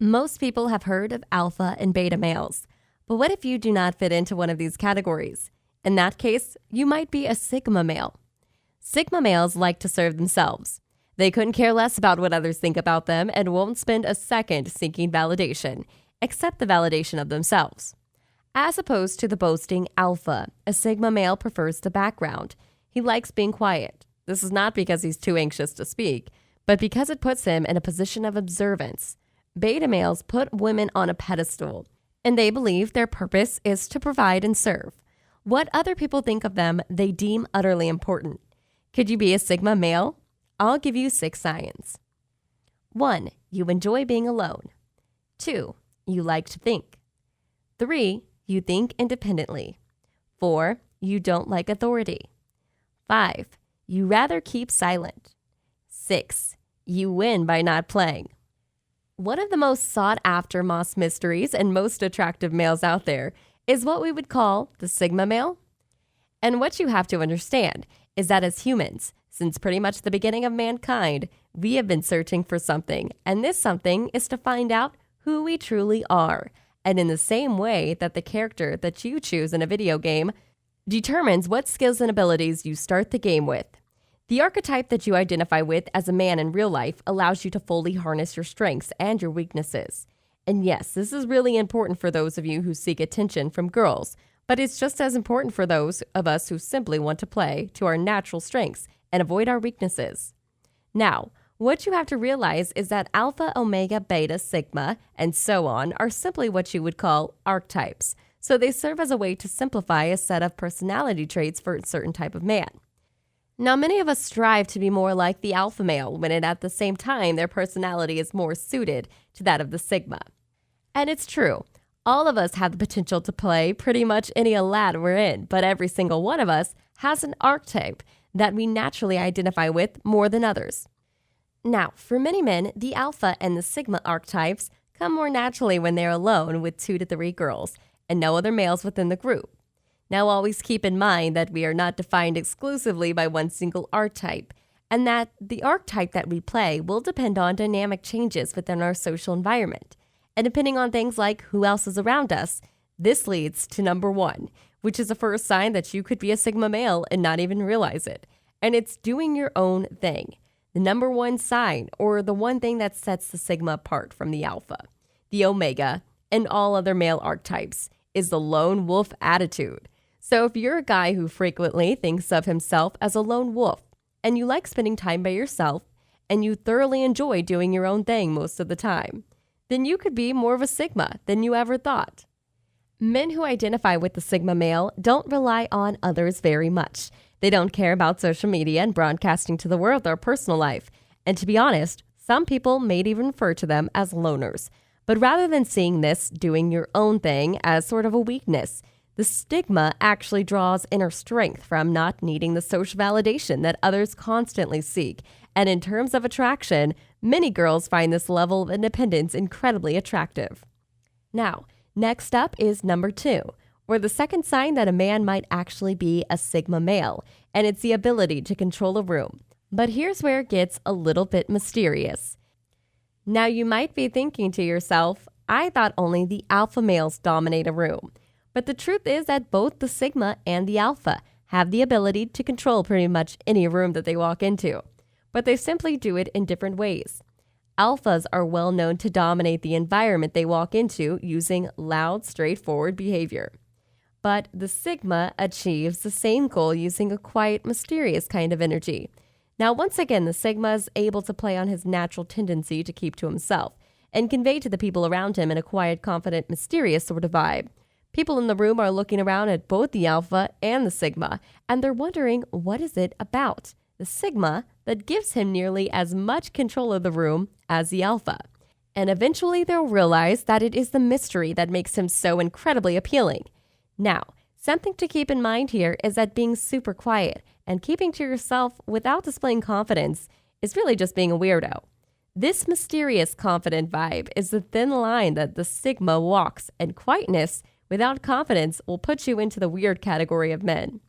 Most people have heard of alpha and beta males, but what if you do not fit into one of these categories? In that case, you might be a sigma male. Sigma males like to serve themselves. They couldn't care less about what others think about them and won't spend a second seeking validation, except the validation of themselves. As opposed to the boasting alpha, a sigma male prefers the background. He likes being quiet. This is not because he's too anxious to speak, but because it puts him in a position of observance. Beta males put women on a pedestal, and they believe their purpose is to provide and serve. What other people think of them, they deem utterly important. Could you be a sigma male? I'll give you 6 signs. 1. You enjoy being alone. 2. You like to think. 3. You think independently. 4. You don't like authority. 5. You rather keep silent. 6. You win by not playing. One of the most sought-after moss mysteries and most attractive males out there is what we would call the sigma male. And what you have to understand is that as humans, since pretty much the beginning of mankind, we have been searching for something, and this something is to find out who we truly are. And in the same way that the character that you choose in a video game determines what skills and abilities you start the game with. The archetype that you identify with as a man in real life allows you to fully harness your strengths and your weaknesses. And yes, this is really important for those of you who seek attention from girls, but it's just as important for those of us who simply want to play to our natural strengths and avoid our weaknesses. Now, what you have to realize is that alpha, omega, beta, sigma, and so on are simply what you would call archetypes. So they serve as a way to simplify a set of personality traits for a certain type of man. Now, many of us strive to be more like the alpha male when at the same time their personality is more suited to that of the sigma. And it's true. All of us have the potential to play pretty much any lad we're in, but every single one of us has an archetype that we naturally identify with more than others. Now, for many men, the alpha and the sigma archetypes come more naturally when they're alone with 2 to 3 girls and no other males within the group. Now, always keep in mind that we are not defined exclusively by one single archetype, and that the archetype that we play will depend on dynamic changes within our social environment. And depending on things like who else is around us, this leads to number 1, which is the first sign that you could be a sigma male and not even realize it. And it's doing your own thing. The number 1 sign, or the one thing that sets the sigma apart from the alpha, the omega, and all other male archetypes, is the lone wolf attitude. So if you're a guy who frequently thinks of himself as a lone wolf, and you like spending time by yourself, and you thoroughly enjoy doing your own thing most of the time, then you could be more of a sigma than you ever thought. Men who identify with the sigma male don't rely on others very much. They don't care about social media and broadcasting to the world their personal life. And to be honest, some people may even refer to them as loners. But rather than seeing this doing your own thing as sort of a weakness, the stigma actually draws inner strength from not needing the social validation that others constantly seek. And in terms of attraction, many girls find this level of independence incredibly attractive. Now, next up is number 2, or the second sign that a man might actually be a sigma male, and it's the ability to control a room. But here's where it gets a little bit mysterious. Now, you might be thinking to yourself, I thought only the alpha males dominate a room. But the truth is that both the sigma and the alpha have the ability to control pretty much any room that they walk into. But they simply do it in different ways. Alphas are well known to dominate the environment they walk into using loud, straightforward behavior. But the sigma achieves the same goal using a quiet, mysterious kind of energy. Now, once again, the sigma is able to play on his natural tendency to keep to himself and convey to the people around him in a quiet, confident, mysterious sort of vibe. People in the room are looking around at both the alpha and the sigma, and they're wondering, what is it about the sigma that gives him nearly as much control of the room as the alpha? And eventually they'll realize that it is the mystery that makes him so incredibly appealing. Now, something to keep in mind here is that being super quiet and keeping to yourself without displaying confidence is really just being a weirdo. This mysterious, confident vibe is the thin line that the sigma walks, and quietness without confidence will put you into the weird category of men.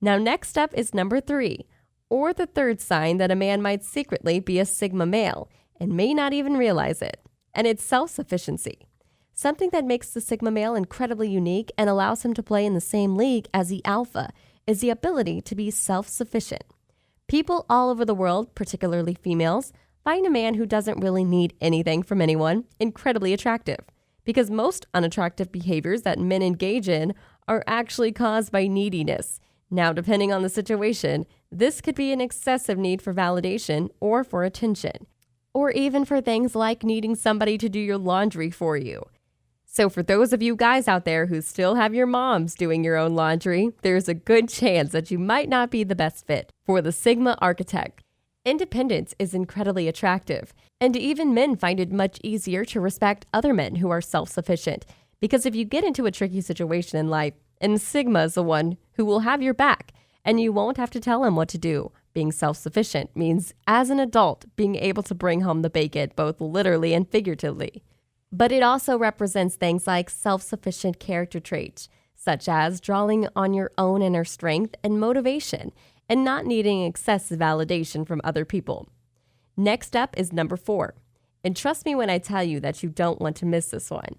Now, next up is number 3, or the third sign that a man might secretly be a sigma male and may not even realize it. and it's self-sufficiency. Something that makes the Sigma male incredibly unique and allows him to play in the same league as the Alpha is the ability to be self-sufficient. People all over the world, particularly females, find a man who doesn't really need anything from anyone incredibly attractive, because most unattractive behaviors that men engage in are actually caused by neediness. Now, depending on the situation, this could be an excessive need for validation or for attention, or even for things like needing somebody to do your laundry for you. So for those of you guys out there who still have your moms doing your own laundry, there's a good chance that you might not be the best fit for the Sigma archetype. Independence is incredibly attractive, and even men find it much easier to respect other men who are self-sufficient, because if you get into a tricky situation in life, and Sigma is the one who will have your back, and you won't have to tell him what to do. Being self-sufficient means, as an adult, being able to bring home the bacon, both literally and figuratively. But it also represents things like self-sufficient character traits, such as drawing on your own inner strength and motivation, and not needing excessive validation from other people. Next up is number 4. And trust me when I tell you that you don't want to miss this one.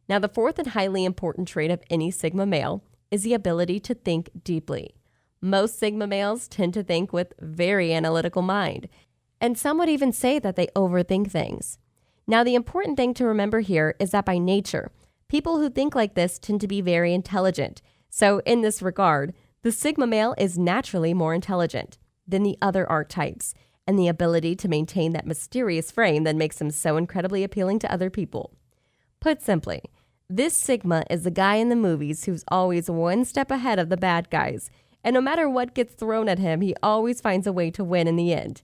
Now, the fourth and highly important trait of any Sigma male is the ability to think deeply. Most Sigma males tend to think with very analytical mind, and some would even say that they overthink things. Now, the important thing to remember here is that by nature, people who think like this tend to be very intelligent. So in this regard, the Sigma male is naturally more intelligent than the other archetypes, and the ability to maintain that mysterious frame that makes him so incredibly appealing to other people. Put simply, this Sigma is the guy in the movies who's always one step ahead of the bad guys, and no matter what gets thrown at him, he always finds a way to win in the end.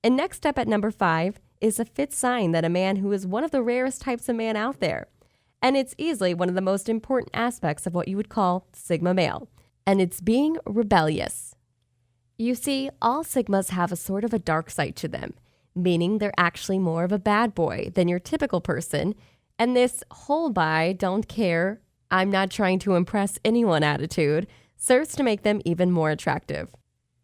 And next up at number 5 is a fifth sign that a man who is one of the rarest types of man out there. And it's easily one of the most important aspects of what you would call Sigma male, and it's being rebellious. You see, all Sigmas have a sort of a dark side to them, meaning they're actually more of a bad boy than your typical person. And this whole buy, don't care, I'm not trying to impress anyone attitude serves to make them even more attractive.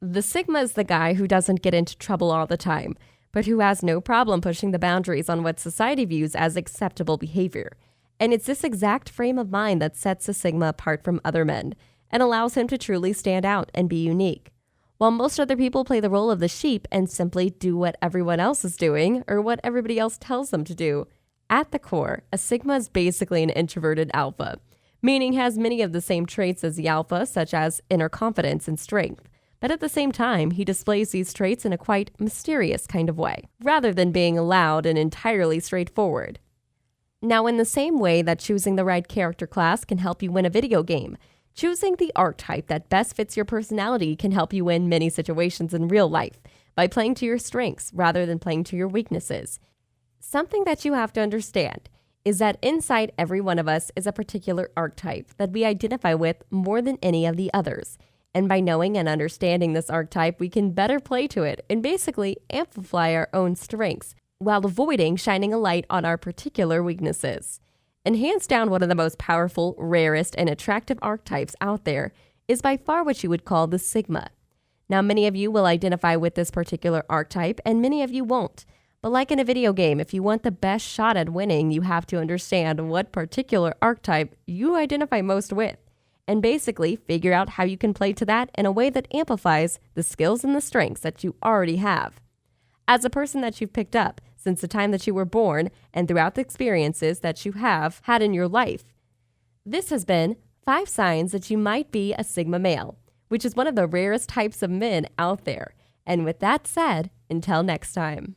The Sigma is the guy who doesn't get into trouble all the time, but who has no problem pushing the boundaries on what society views as acceptable behavior. And it's this exact frame of mind that sets a Sigma apart from other men and allows him to truly stand out and be unique. While most other people play the role of the sheep and simply do what everyone else is doing or what everybody else tells them to do, at the core, a Sigma is basically an introverted alpha, meaning has many of the same traits as the alpha, such as inner confidence and strength. But at the same time, he displays these traits in a quite mysterious kind of way, rather than being loud and entirely straightforward. Now, in the same way that choosing the right character class can help you win a video game, choosing the archetype that best fits your personality can help you win many situations in real life by playing to your strengths rather than playing to your weaknesses. Something that you have to understand is that inside every one of us is a particular archetype that we identify with more than any of the others. And by knowing and understanding this archetype, we can better play to it and basically amplify our own strengths while avoiding shining a light on our particular weaknesses. And hands down, one of the most powerful, rarest, and attractive archetypes out there is by far what you would call the Sigma. Now, many of you will identify with this particular archetype, and many of you won't. But like in a video game, if you want the best shot at winning, you have to understand what particular archetype you identify most with, and basically figure out how you can play to that in a way that amplifies the skills and the strengths that you already have. As a person that you've picked up since the time that you were born and throughout the experiences that you have had in your life, this has been 5 signs that you might be a Sigma male, which is one of the rarest types of men out there. And with that said, until next time.